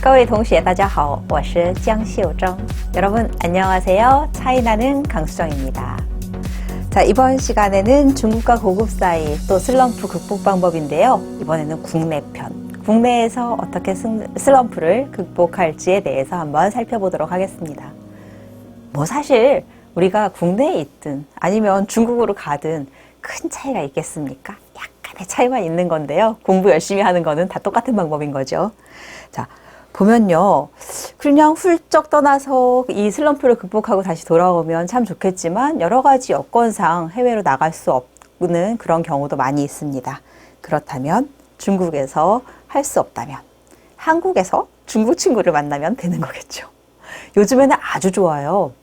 各位同学大家好，我是江秀珍. 여러분 안녕하세요. 차이나는 강수정입니다. 자, 이번 시간에는 중국과 고급 사이 또 슬럼프 극복 방법인데요. 이번에는 국내 편. 국내에서 어떻게 슬럼프를 극복할지에 대해서 한번 살펴보도록 하겠습니다. 뭐 사실 우리가 국내에 있든 아니면 중국으로 가든 큰 차이가 있겠습니까? 약간의 차이만 있는 건데요. 공부 열심히 하는 거는 다 똑같은 방법인 거죠. 자, 보면요. 그냥 훌쩍 떠나서 이 슬럼프를 극복하고 다시 돌아오면 참 좋겠지만 여러 가지 여건상 해외로 나갈 수 없는 그런 경우도 많이 있습니다. 그렇다면 중국에서 할 수 없다면 한국에서 중국 친구를 만나면 되는 거겠죠. 요즘에는 아주 좋아요.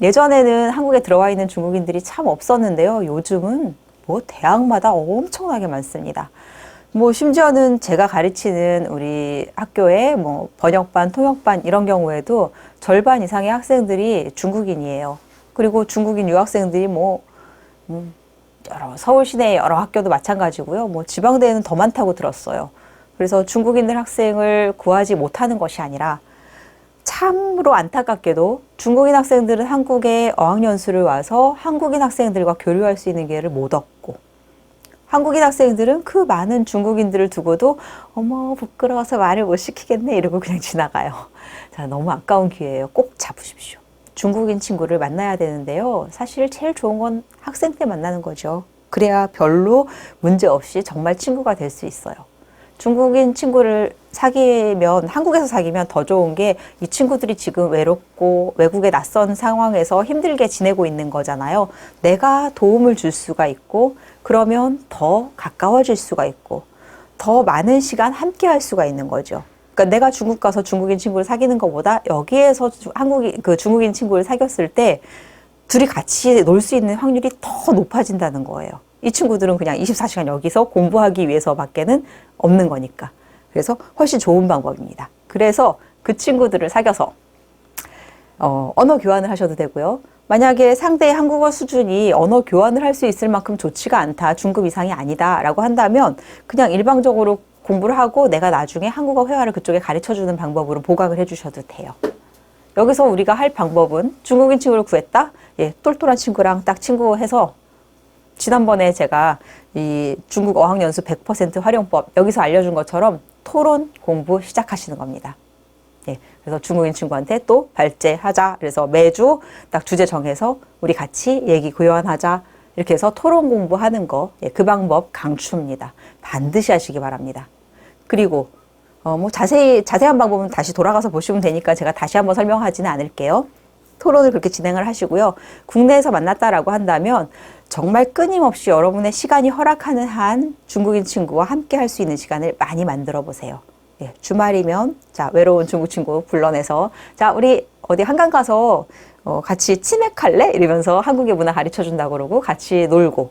예전에는 한국에 들어와 있는 중국인들이 참 없었는데요. 요즘은 뭐 대학마다 엄청나게 많습니다. 뭐 심지어는 제가 가르치는 우리 학교에 뭐 번역반, 통역반 이런 경우에도 절반 이상의 학생들이 중국인이에요. 그리고 중국인 유학생들이 서울 시내의 여러 학교도 마찬가지고요. 뭐 지방대에는 더 많다고 들었어요. 그래서 중국인들 학생을 구하지 못하는 것이 아니라 참으로 안타깝게도 중국인 학생들은 한국에 어학연수를 와서 한국인 학생들과 교류할 수 있는 기회를 못 얻고 한국인 학생들은 그 많은 중국인들을 두고도 어머 부끄러워서 말을 못 시키겠네 이러고 그냥 지나가요. 자, 너무 아까운 기회예요. 꼭 잡으십시오. 중국인 친구를 만나야 되는데요. 사실 제일 좋은 건 학생 때 만나는 거죠. 그래야 별로 문제 없이 정말 친구가 될 수 있어요. 중국인 친구를 사귀면 한국에서 사귀면 더 좋은 게 이 친구들이 지금 외롭고 외국에 낯선 상황에서 힘들게 지내고 있는 거잖아요. 내가 도움을 줄 수가 있고 그러면 더 가까워질 수가 있고 더 많은 시간 함께 할 수가 있는 거죠. 그러니까 내가 중국 가서 중국인 친구를 사귀는 것보다 여기에서 중국인 친구를 사귀었을 때 둘이 같이 놀 수 있는 확률이 더 높아진다는 거예요. 이 친구들은 그냥 24시간 여기서 공부하기 위해서밖에는 없는 거니까. 그래서 훨씬 좋은 방법입니다. 그래서 그 친구들을 사귀어서 언어 교환을 하셔도 되고요. 만약에 상대의 한국어 수준이 언어 교환을 할 수 있을 만큼 좋지가 않다, 중급 이상이 아니다 라고 한다면 그냥 일방적으로 공부를 하고 내가 나중에 한국어 회화를 그쪽에 가르쳐주는 방법으로 보강을 해주셔도 돼요. 여기서 우리가 할 방법은 중국인 친구를 구했다? 예, 똘똘한 친구랑 딱 친구해서 지난번에 제가 이 중국 어학연수 100% 활용법 여기서 알려준 것처럼 토론 공부 시작하시는 겁니다. 예, 그래서 중국인 친구한테 또 발제하자. 그래서 매주 딱 주제 정해서 우리 같이 얘기 교환하자. 이렇게 해서 토론 공부하는 거, 예, 그 방법 강추입니다. 반드시 하시기 바랍니다. 그리고 뭐 자세한 방법은 다시 돌아가서 보시면 되니까 제가 다시 한번 설명하지는 않을게요. 토론을 그렇게 진행을 하시고요. 국내에서 만났다라고 한다면 정말 끊임없이 여러분의 시간이 허락하는 한 중국인 친구와 함께 할 수 있는 시간을 많이 만들어 보세요. 예, 주말이면 자, 외로운 중국 친구 불러내서 자, 우리 어디 한강 가서 같이 치맥할래? 이러면서 한국의 문화 가르쳐 준다고 그러고 같이 놀고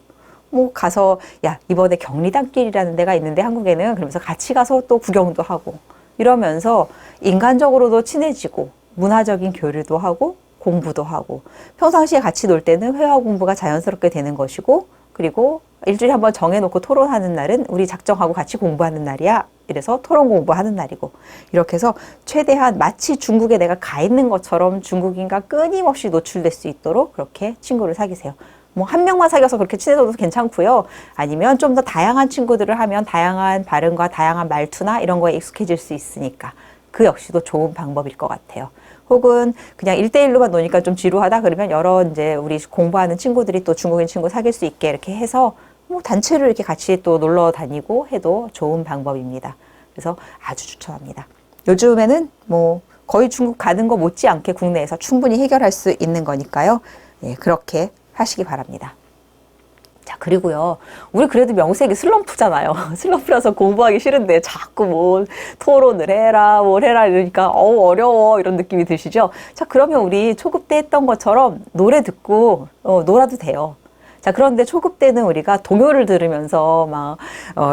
뭐 가서 야, 이번에 경리단길이라는 데가 있는데 한국에는 그러면서 같이 가서 또 구경도 하고 이러면서 인간적으로도 친해지고 문화적인 교류도 하고 공부도 하고 평상시에 같이 놀 때는 회화 공부가 자연스럽게 되는 것이고 그리고 일주일에 한번 정해놓고 토론하는 날은 우리 작정하고 같이 공부하는 날이야. 이래서 토론 공부하는 날이고 이렇게 해서 최대한 마치 중국에 내가 가 있는 것처럼 중국인과 끊임없이 노출될 수 있도록 그렇게 친구를 사귀세요. 뭐 한 명만 사귀어서 그렇게 친해져도 괜찮고요. 아니면 좀 더 다양한 친구들을 하면 다양한 발음과 다양한 말투나 이런 거에 익숙해질 수 있으니까 그 역시도 좋은 방법일 것 같아요. 혹은 그냥 1대1로만 노니까 좀 지루하다 그러면 여러 이제 우리 공부하는 친구들이 또 중국인 친구 사귈 수 있게 이렇게 해서 뭐 단체로 이렇게 같이 또 놀러 다니고 해도 좋은 방법입니다. 그래서 아주 추천합니다. 요즘에는 뭐 거의 중국 가는 거 못지않게 국내에서 충분히 해결할 수 있는 거니까요. 예, 그렇게 하시기 바랍니다. 자, 그리고요. 우리 그래도 명색이 슬럼프잖아요. 슬럼프라서 공부하기 싫은데 자꾸 뭐 토론을 해라, 뭘 해라 이러니까 어려워 이런 느낌이 드시죠? 자, 그러면 우리 초급 때 했던 것처럼 노래 듣고 놀아도 돼요. 자, 그런데 초급 때는 우리가 동요를 들으면서 막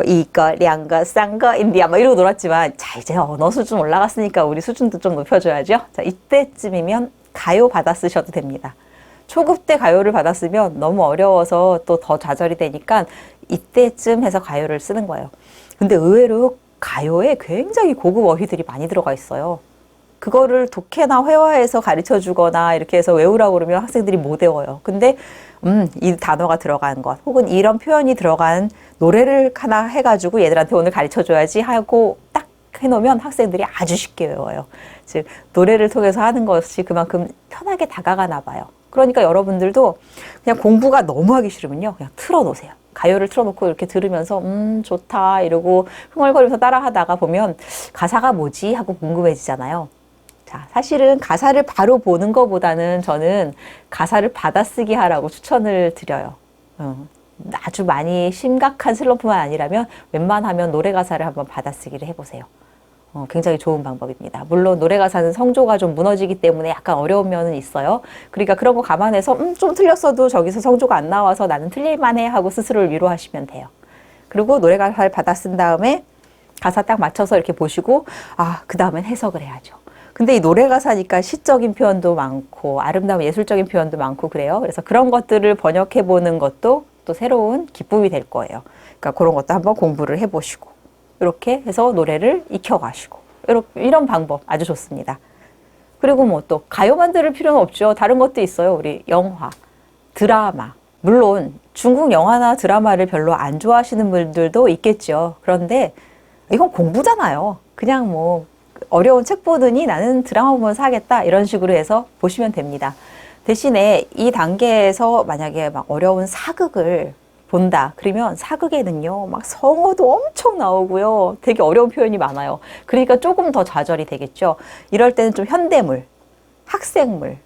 이거, 량거, 쌍거, 인디아 막 이러고 놀았지만 자, 이제 언어 수준 올라갔으니까 우리 수준도 좀 높여줘야죠. 자, 이때쯤이면 가요 받아 쓰셔도 됩니다. 초급 때 가요를 받았으면 너무 어려워서 또 더 좌절이 되니까 이때쯤 해서 가요를 쓰는 거예요. 근데 의외로 가요에 굉장히 고급 어휘들이 많이 들어가 있어요. 그거를 독해나 회화해서 가르쳐 주거나 이렇게 해서 외우라고 그러면 학생들이 못 외워요. 근데 이 단어가 들어간 것 혹은 이런 표현이 들어간 노래를 하나 해가지고 얘들한테 오늘 가르쳐 줘야지 하고 딱 해놓으면 학생들이 아주 쉽게 외워요. 즉 노래를 통해서 하는 것이 그만큼 편하게 다가가나 봐요. 그러니까 여러분들도 그냥 공부가 너무 하기 싫으면요, 그냥 틀어놓으세요. 가요를 틀어놓고 이렇게 들으면서 좋다 이러고 흥얼거리면서 따라하다가 보면 가사가 뭐지 하고 궁금해지잖아요. 자, 사실은 가사를 바로 보는 것보다는 저는 가사를 받아쓰기 하라고 추천을 드려요. 아주 많이 심각한 슬럼프만 아니라면 웬만하면 노래 가사를 한번 받아쓰기를 해보세요. 굉장히 좋은 방법입니다. 물론 노래 가사는 성조가 좀 무너지기 때문에 약간 어려운 면은 있어요. 그러니까 그런 거 감안해서 좀 틀렸어도 저기서 성조가 안 나와서 나는 틀릴만해 하고 스스로를 위로하시면 돼요. 그리고 노래 가사를 받아 쓴 다음에 가사 딱 맞춰서 이렇게 보시고 그 다음엔 해석을 해야죠. 근데 이 노래 가사니까 시적인 표현도 많고 아름다운 예술적인 표현도 많고 그래요. 그래서 그런 것들을 번역해 보는 것도 또 새로운 기쁨이 될 거예요. 그러니까 그런 것도 한번 공부를 해보시고 이렇게 해서 노래를 익혀가시고 이런 방법 아주 좋습니다. 그리고 뭐 또 가요만 들을 필요는 없죠. 다른 것도 있어요. 우리 영화, 드라마. 물론 중국 영화나 드라마를 별로 안 좋아하시는 분들도 있겠죠. 그런데 이건 공부잖아요. 그냥 뭐 어려운 책 보더니 나는 드라마 보면서 하겠다 이런 식으로 해서 보시면 됩니다. 대신에 이 단계에서 만약에 막 어려운 사극을 본다 그러면 사극에는요 막 성어도 엄청 나오고요, 되게 어려운 표현이 많아요. 그러니까 조금 더 좌절이 되겠죠. 이럴 때는 좀 현대물, 학생물,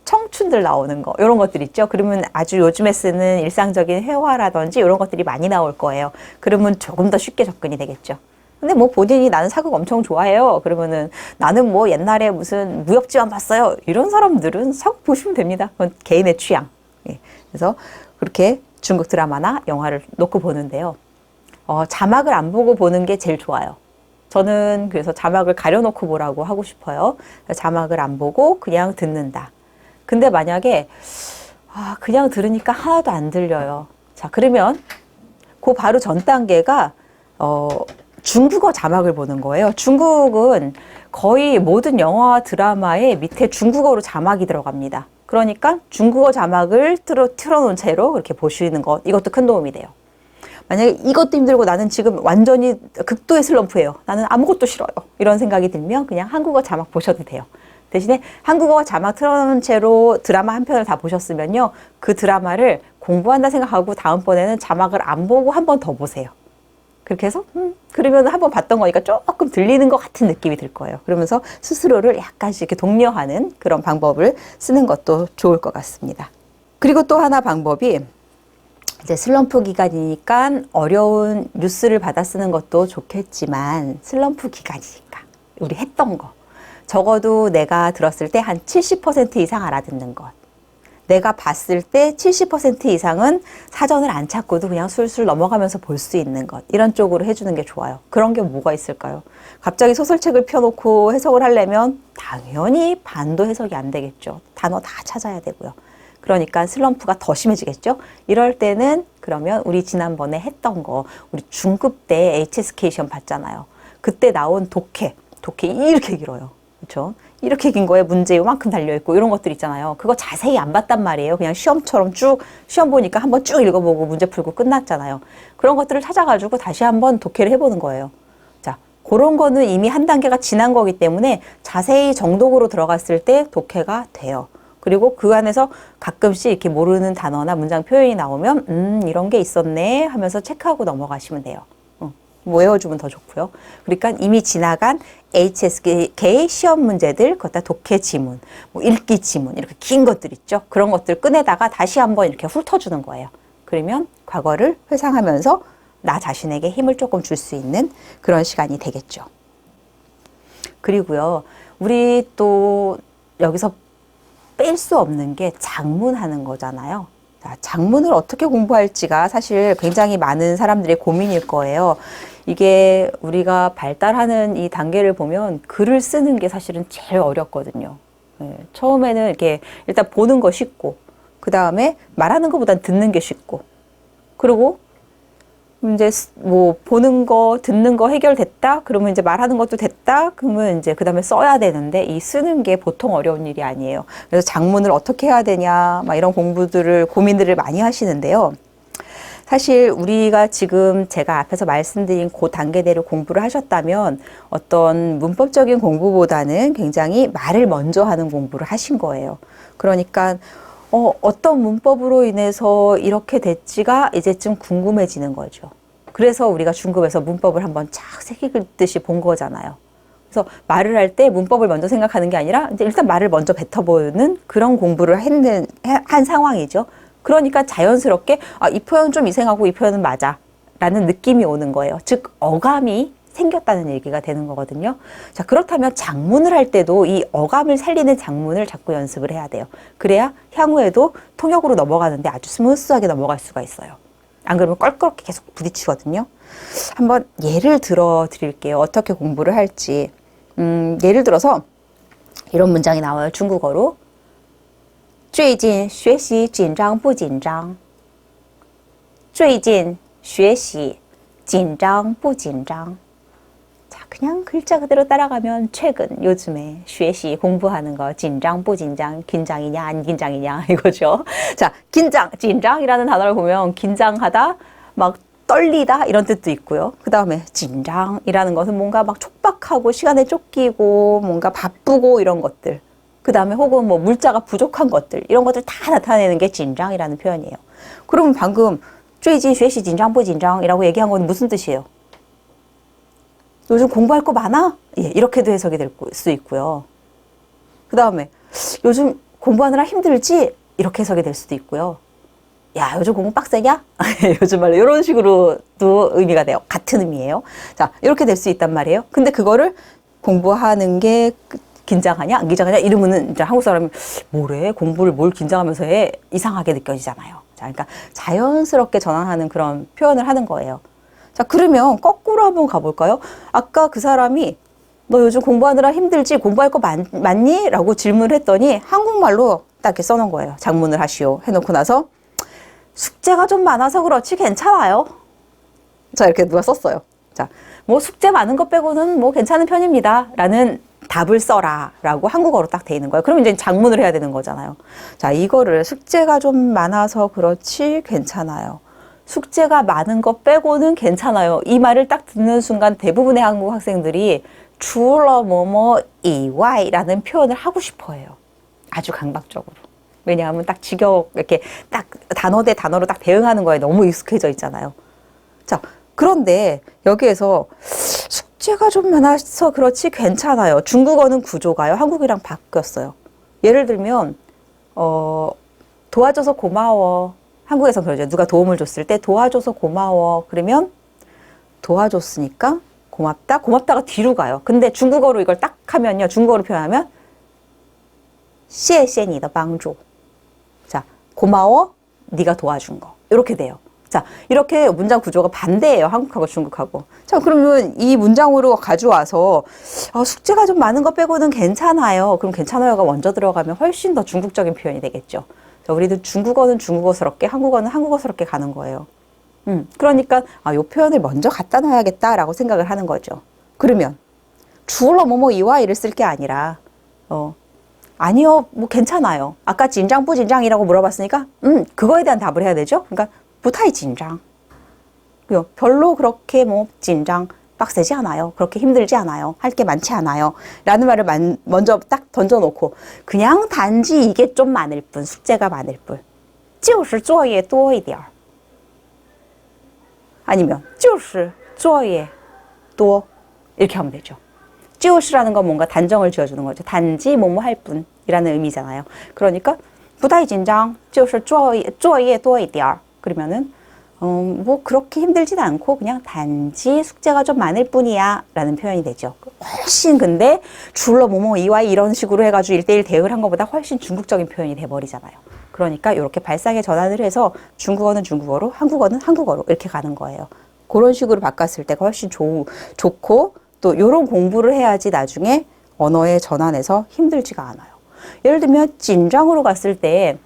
청춘들 나오는 거 이런 것들 있죠. 그러면 아주 요즘에 쓰는 일상적인 회화라든지 이런 것들이 많이 나올 거예요. 그러면 조금 더 쉽게 접근이 되겠죠. 근데 뭐 본인이 나는 사극 엄청 좋아해요 그러면은 나는 뭐 옛날에 무슨 무협지만 봤어요 이런 사람들은 사극 보시면 됩니다. 그건 개인의 취향. 그래서 그렇게 중국 드라마나 영화를 놓고 보는데요. 자막을 안 보고 보는 게 제일 좋아요. 저는 그래서 자막을 가려놓고 보라고 하고 싶어요. 자막을 안 보고 그냥 듣는다. 근데 만약에 그냥 들으니까 하나도 안 들려요. 자, 그러면 그 바로 전 단계가 중국어 자막을 보는 거예요. 중국은 거의 모든 영화와 드라마에 밑에 중국어로 자막이 들어갑니다. 그러니까 중국어 자막을 틀어놓은 채로 이렇게 보시는 것, 이것도 큰 도움이 돼요. 만약에 이것도 힘들고 나는 지금 완전히 극도의 슬럼프예요. 나는 아무것도 싫어요. 이런 생각이 들면 그냥 한국어 자막 보셔도 돼요. 대신에 한국어 자막 틀어놓은 채로 드라마 한 편을 다 보셨으면요, 그 드라마를 공부한다 생각하고 다음번에는 자막을 안 보고 한 번 더 보세요. 그렇게 해서 그러면 한번 봤던 거니까 조금 들리는 것 같은 느낌이 들 거예요. 그러면서 스스로를 약간씩 이렇게 독려하는 그런 방법을 쓰는 것도 좋을 것 같습니다. 그리고 또 하나 방법이 이제 슬럼프 기간이니까 어려운 뉴스를 받아 쓰는 것도 좋겠지만 슬럼프 기간이니까 우리 했던 거 적어도 내가 들었을 때 한 70% 이상 알아듣는 것, 내가 봤을 때 70% 이상은 사전을 안 찾고도 그냥 술술 넘어가면서 볼 수 있는 것, 이런 쪽으로 해주는 게 좋아요. 그런 게 뭐가 있을까요? 갑자기 소설책을 펴놓고 해석을 하려면 당연히 반도 해석이 안 되겠죠. 단어 다 찾아야 되고요. 그러니까 슬럼프가 더 심해지겠죠. 이럴 때는 그러면 우리 지난번에 했던 거, 우리 중급 때 HSK 시험 봤잖아요. 그때 나온 독해 이렇게 길어요. 그렇죠? 이렇게 긴 거에 문제 요만큼 달려있고 이런 것들 있잖아요. 그거 자세히 안 봤단 말이에요. 그냥 시험처럼 쭉 시험 보니까 한번 쭉 읽어보고 문제 풀고 끝났잖아요. 그런 것들을 찾아가지고 다시 한번 독해를 해보는 거예요. 자, 그런 거는 이미 한 단계가 지난 거기 때문에 자세히 정독으로 들어갔을 때 독해가 돼요. 그리고 그 안에서 가끔씩 이렇게 모르는 단어나 문장 표현이 나오면 이런 게 있었네 하면서 체크하고 넘어가시면 돼요. 뭐 외워주면 더 좋고요. 그러니까 이미 지나간 HSK 시험 문제들, 거기다 독해 지문, 뭐 읽기 지문, 이렇게 긴 것들 있죠. 그런 것들 꺼내다가 다시 한번 이렇게 훑어주는 거예요. 그러면 과거를 회상하면서 나 자신에게 힘을 조금 줄 수 있는 그런 시간이 되겠죠. 그리고요, 우리 또 여기서 뺄 수 없는 게 작문하는 거잖아요. 자, 작문을 어떻게 공부할지가 사실 굉장히 많은 사람들의 고민일 거예요. 이게 우리가 발달하는 이 단계를 보면 글을 쓰는 게 사실은 제일 어렵거든요. 처음에는 이렇게 일단 보는 거 쉽고, 그 다음에 말하는 것보단 듣는 게 쉽고, 그리고 이제 뭐 보는 거, 듣는 거 해결됐다. 그러면 이제 말하는 것도 됐다. 그러면 이제 그다음에 써야 되는데 이 쓰는 게 보통 어려운 일이 아니에요. 그래서 작문을 어떻게 해야 되냐, 막 이런 공부들을 고민들을 많이 하시는데요. 사실 우리가 지금 제가 앞에서 말씀드린 그 단계대로 공부를 하셨다면 어떤 문법적인 공부보다는 굉장히 말을 먼저 하는 공부를 하신 거예요. 그러니까 어떤 문법으로 인해서 이렇게 됐지가 이제쯤 궁금해지는 거죠. 그래서 우리가 중급에서 문법을 한번 쫙 새기듯이 본 거잖아요. 그래서 말을 할 때 문법을 먼저 생각하는 게 아니라 이제 일단 말을 먼저 뱉어보는 그런 공부를 한 상황이죠. 그러니까 자연스럽게 이 표현 좀 이상하고 이 표현은 맞아 라는 느낌이 오는 거예요. 즉 어감이 생겼다는 얘기가 되는 거거든요. 자, 그렇다면 작문을 할 때도 이 어감을 살리는 작문을 자꾸 연습을 해야 돼요. 그래야 향후에도 통역으로 넘어가는데 아주 스무스하게 넘어갈 수가 있어요. 안 그러면 껄끄럽게 계속 부딪히거든요. 한번 예를 들어 드릴게요. 어떻게 공부를 할지. 예를 들어서 이런 문장이 나와요. 중국어로. 最近学习紧张不紧张?最近学习紧张不紧张? 자, 그냥 글자 그대로 따라가면 최근, 요즘에 学习 공부하는 거, 긴장, 不紧张, 긴장이냐, 안 긴장이냐 이거죠. 자, 긴장, 긴장이라는 단어를 보면 긴장하다, 막 떨리다 이런 뜻도 있고요. 그 다음에 긴장이라는 것은 뭔가 막 촉박하고 시간에 쫓기고 뭔가 바쁘고 이런 것들. 그 다음에 혹은 뭐 물자가 부족한 것들, 이런 것들 다 나타내는 게 긴장이라는 표현이에요. 그러면 방금 最近学习紧张不紧张이라고 얘기한 건 무슨 뜻이에요? 요즘 공부할 거 많아? 예, 이렇게도 해석이 될 수 있고요. 그 다음에 요즘 공부하느라 힘들지? 이렇게 해석이 될 수도 있고요. 야, 요즘 공부 빡세냐? 요즘 말로 이런 식으로도 의미가 돼요. 같은 의미예요. 자, 이렇게 될 수 있단 말이에요. 근데 그거를 공부하는 게 긴장하냐, 안 긴장하냐 이러면은 이제 한국 사람이 뭐래? 공부를 뭘 긴장하면서 해? 이상하게 느껴지잖아요. 자, 그러니까 자연스럽게 전환하는 그런 표현을 하는 거예요. 자, 그러면 거꾸로 한번 가볼까요? 아까 그 사람이 너 요즘 공부하느라 힘들지? 공부할 거 많니? 라고 질문을 했더니 한국말로 딱 이렇게 써놓은 거예요. 작문을 하시오. 해놓고 나서 숙제가 좀 많아서 그렇지 괜찮아요. 자, 이렇게 누가 썼어요. 자, 뭐 숙제 많은 것 빼고는 뭐 괜찮은 편입니다. 라는 답을 써라 라고 한국어로 딱 돼 있는 거예요. 그럼 이제 작문을 해야 되는 거잖아요. 자, 이거를 숙제가 좀 많아서 그렇지 괜찮아요. 숙제가 많은 것 빼고는 괜찮아요. 이 말을 딱 듣는 순간 대부분의 한국 학생들이 除了뭐뭐以外라는 표현을 하고 싶어 해요. 아주 강박적으로. 왜냐하면 딱 이렇게 딱 단어 대 단어로 딱 대응하는 거에 너무 익숙해져 있잖아요. 자, 그런데 여기에서 숙제가 좀 많아서 그렇지 괜찮아요. 중국어는 구조가요. 한국이랑 바뀌었어요. 예를 들면 도와줘서 고마워. 한국에서 그러죠. 누가 도움을 줬을 때 도와줘서 고마워. 그러면 도와줬으니까 고맙다. 고맙다가 뒤로 가요. 근데 중국어로 이걸 딱 하면요. 중국어로 표현하면 谢谢你的帮助. 자, 고마워. 네가 도와준 거. 이렇게 돼요. 자, 이렇게 문장 구조가 반대예요. 한국하고 중국하고. 자, 그러면 이 문장으로 가져와서 숙제가 좀 많은 거 빼고는 괜찮아요. 그럼 괜찮아요가 먼저 들어가면 훨씬 더 중국적인 표현이 되겠죠. 자, 우리도 중국어는 중국어스럽게, 한국어는 한국어스럽게 가는 거예요. 그러니까 이 표현을 먼저 갖다 놔야겠다라고 생각을 하는 거죠. 그러면 주어로 뭐뭐 이와 이를 쓸 게 아니라 아니요, 뭐 괜찮아요. 아까 진장 부진장이라고 물어봤으니까 그거에 대한 답을 해야 되죠. 그러니까 不太紧张. 별로 그렇게 뭐 진장 빡세지 않아요. 그렇게 힘들지 않아요. 할 게 많지 않아요. 라는 말을 먼저 딱 던져놓고 그냥 단지 이게 좀 많을 뿐, 숙제가 많을 뿐. 就是作业多一点. 아니면 就是作业多 이렇게 하면 되죠. 就是라는 건 뭔가 단정을 지어주는 거죠. 단지 뭐뭐 할 뿐이라는 의미잖아요. 그러니까 不太紧张,就是作业多一点. 그러면은 뭐 그렇게 힘들진 않고 그냥 단지 숙제가 좀 많을 뿐이야 라는 표현이 되죠. 훨씬 근데 줄러 뭐뭐 이와 이런 식으로 해가지고 1대1 대응을 한 것보다 훨씬 중국적인 표현이 돼버리잖아요. 그러니까 이렇게 발상의 전환을 해서 중국어는 중국어로, 한국어는 한국어로 이렇게 가는 거예요. 그런 식으로 바꿨을 때가 훨씬 좋고 또 이런 공부를 해야지 나중에 언어의 전환에서 힘들지가 않아요. 예를 들면 긴장으로 갔을 때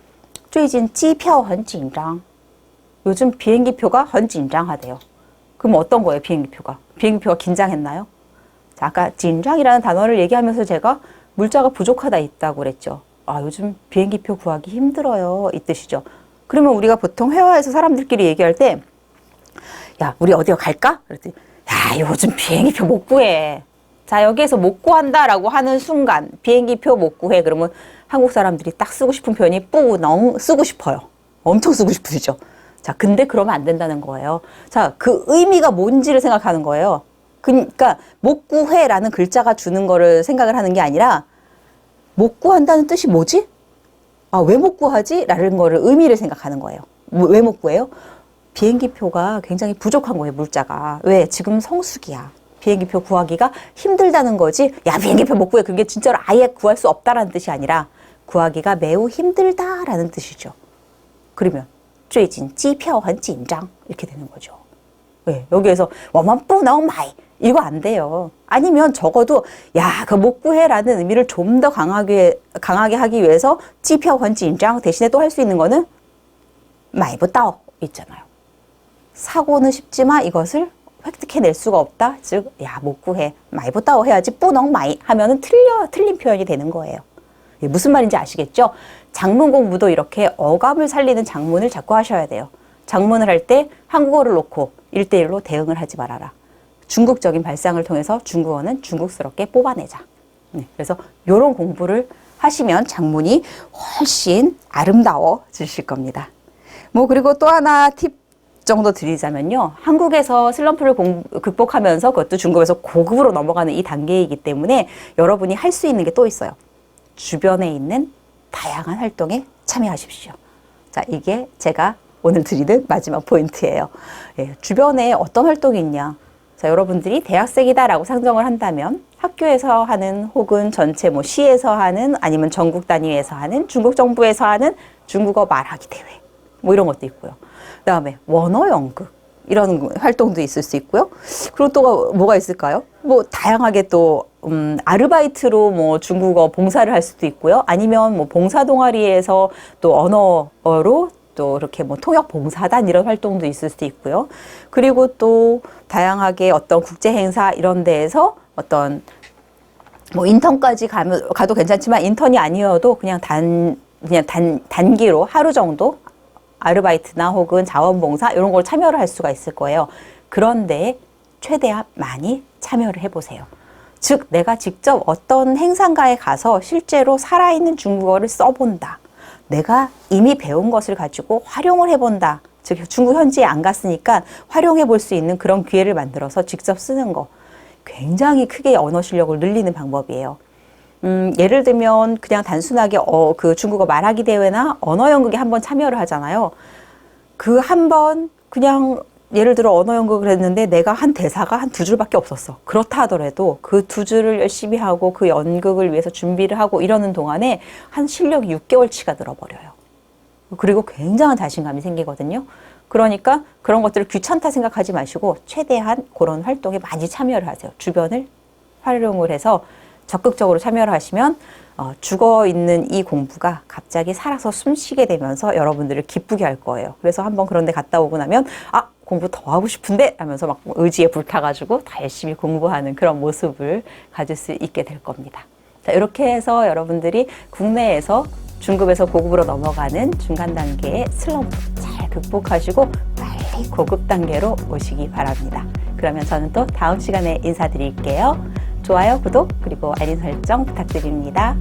最近机票很紧张. 요즘 비행기표가 很紧张하대요. 그럼 어떤 거예요, 비행기표가? 비행기표가 긴장했나요? 자, 아까 진장이라는 단어를 얘기하면서 제가 물자가 부족하다 있다고 그랬죠. 아, 요즘 비행기표 구하기 힘들어요. 이 뜻이죠. 그러면 우리가 보통 회화에서 사람들끼리 얘기할 때, 야, 우리 어디 갈까? 그랬더니, 야, 요즘 비행기표 못 구해. 자, 여기에서 못 구한다라고 하는 순간, 비행기표 못 구해. 그러면 한국 사람들이 딱 쓰고 싶은 표현이 뿌렁 쓰고 싶어요. 엄청 쓰고 싶으시죠? 자, 근데 그러면 안 된다는 거예요. 자, 그 의미가 뭔지를 생각하는 거예요. 그러니까 못 구해라는 글자가 주는 거를 생각을 하는 게 아니라 못 구한다는 뜻이 뭐지? 아, 왜 못 구하지? 라는 거를 의미를 생각하는 거예요. 왜 못 구해요? 비행기표가 굉장히 부족한 거예요, 물자가. 왜? 지금 성수기야. 비행기표 구하기가 힘들다는 거지. 야, 비행기표 못 구해. 그게 진짜로 아예 구할 수 없다라는 뜻이 아니라 구하기가 매우 힘들다라는 뜻이죠. 그러면 最近机票很紧张 이렇게 되는 거죠. 왜? 여기에서 我们不能买 이거 안 돼요. 아니면 적어도 야, 그 못 구해라는 의미를 좀 더 강하게 하기 위해서 机票很紧张 대신에 또 할 수 있는 거는 买不到 있잖아요. 사고는 쉽지만 이것을 획득해낼 수가 없다. 즉, 야, 못 구해. 买不到 해야지 不能买 하면은 틀린 표현이 되는 거예요. 무슨 말인지 아시겠죠? 장문 공부도 이렇게 어감을 살리는 장문을 자꾸 하셔야 돼요. 장문을 할 때 한국어를 놓고 1대1로 대응을 하지 말아라. 중국적인 발상을 통해서 중국어는 중국스럽게 뽑아내자. 그래서 이런 공부를 하시면 장문이 훨씬 아름다워지실 겁니다. 뭐 그리고 또 하나 팁 정도 드리자면요. 한국에서 슬럼프를 극복하면서 그것도 중국에서 고급으로 넘어가는 이 단계이기 때문에 여러분이 할 수 있는 게 또 있어요. 주변에 있는 다양한 활동에 참여하십시오. 자, 이게 제가 오늘 드리는 마지막 포인트예요. 예, 주변에 어떤 활동이 있냐. 자, 여러분들이 대학생이다라고 상정을 한다면 학교에서 하는 혹은 전체 뭐 시에서 하는 아니면 전국 단위에서 하는 중국 정부에서 하는 중국어 말하기 대회 뭐 이런 것도 있고요. 그다음에 원어 연극 이런 활동도 있을 수 있고요. 그리고 또 뭐가 있을까요? 뭐 다양하게 또 아르바이트로 뭐 중국어 봉사를 할 수도 있고요. 아니면 뭐 봉사 동아리에서 또 언어로 또 이렇게 뭐 통역 봉사단 이런 활동도 있을 수도 있고요. 그리고 또 다양하게 어떤 국제 행사 이런 데에서 어떤 뭐 인턴까지 가도 괜찮지만 인턴이 아니어도 그냥 단기로 하루 정도 아르바이트나 혹은 자원봉사 이런 걸 참여를 할 수가 있을 거예요. 그런데 최대한 많이 참여를 해보세요. 즉 내가 직접 어떤 행사가에 가서 실제로 살아있는 중국어를 써본다. 내가 이미 배운 것을 가지고 활용을 해본다. 즉 중국 현지에 안 갔으니까 활용해 볼 수 있는 그런 기회를 만들어서 직접 쓰는 거. 굉장히 크게 언어 실력을 늘리는 방법이에요. 예를 들면 그냥 단순하게 그 중국어 말하기 대회나 언어 연극에 한번 참여를 하잖아요. 그 한번 그냥 예를 들어 언어 연극을 했는데 내가 한 대사가 한 2줄밖에 없었어. 그렇다 하더라도 그 2줄을 열심히 하고 그 연극을 위해서 준비를 하고 이러는 동안에 한 실력이 6개월치가 늘어버려요. 그리고 굉장한 자신감이 생기거든요. 그러니까 그런 것들을 귀찮다 생각하지 마시고 최대한 그런 활동에 많이 참여를 하세요. 주변을 활용을 해서 적극적으로 참여를 하시면 죽어 있는 이 공부가 갑자기 살아서 숨쉬게 되면서 여러분들을 기쁘게 할 거예요. 그래서 한번 그런 데 갔다 오고 나면 공부 더 하고 싶은데 하면서 막 의지에 불타가지고 다 열심히 공부하는 그런 모습을 가질 수 있게 될 겁니다. 자, 이렇게 해서 여러분들이 국내에서 중급에서 고급으로 넘어가는 중간 단계의 슬럼프 잘 극복하시고 빨리 고급 단계로 오시기 바랍니다. 그러면 저는 또 다음 시간에 인사드릴게요. 좋아요, 구독, 그리고 알림 설정 부탁드립니다.